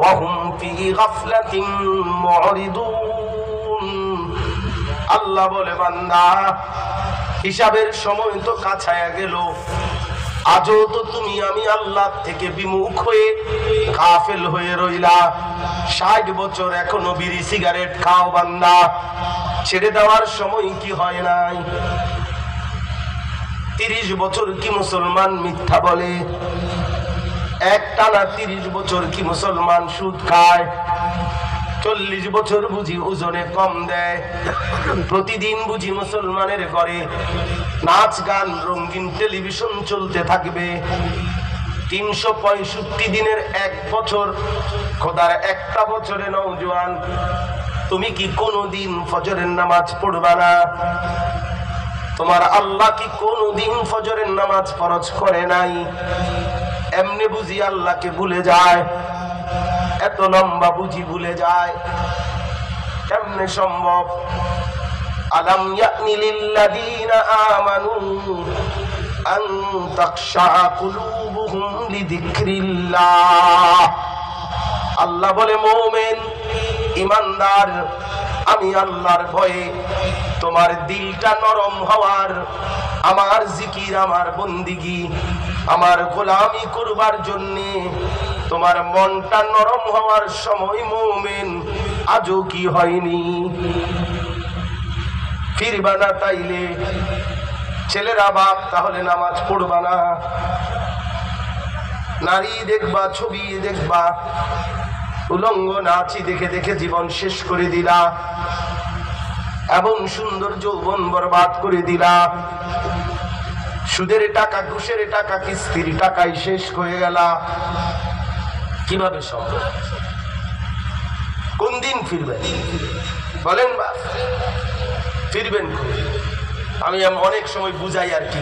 وهم في غفلة معرضون আল্লাহ বলে বান্দা হিসাবের সময় তো কাছায়া গেল, আজও তো তুমি আমি আল্লাহ থেকে বিমুখ হয়ে গাফেল হয়ে রইলা। 60 বছর এখনো বিড়ি সিগারেট খাও বান্দা, ছেড়ে দেওয়ার সময় কি হয় নাই? 30 বছর কি মুসলমান মিথ্যা বলে? একটানা 30 বছর কি মুসলমান সুদ খায়? 40 বছর বুঝি ওজনে কম দেয়? প্রতিদিন বুঝি মুসলমানের ঘরে নাচ গান রঙিন টেলিভিশন চলতে থাকবে? 365 দিনের 1 বছর, খোদার একটা বছরে নওজোয়ান, তুমি কি কোনোদিন ফজরের নামাজ পড়বা না? তোমার আল্লাহ কি কোনোদিন ফজরের নামাজ ফরজ করে নাই? এমনি বুঝি আল্লাহকে ভুলে যায়? এত লম্বা বুঝি ভুলে যায়? কেমনে সম্ভব? আলাম ইয়ানি লিল্লাযীনা আমানু আন তাখশা কুলুবুহুম লিযিকরিল্লাহ। আল্লাহ বলে মুমিন ঈমানদার, আমি আল্লাহর ভয়ে তোমার দিলটা নরম হওয়ার, আমার জিকির আমার বন্দিগি আমার গোলামি করবার জন্য তোমার মনটা নরম হওয়ার সময় মুমিন আজও কি হয়নি? ফিরবা না তাইলে ছেলেরা বাপ তাহলে নামাজ পড়বা না? নারী দেখবা, ছবি দেখবা, উলঙ্গ নাচি দেখে দেখে জীবন শেষ করে দিলা, এমন সুন্দর যৌবন বরবাদ করে দিলা। সুদের টাকা, ঘুষের টাকা, কিস্তির টাকাই শেষ হয়ে গেলা। কিভাবে সম্ভব? কোন দিন ফিরবেন বলেন? বা ফিরবেন? আমি অনেক সময় বুঝাই আর কি,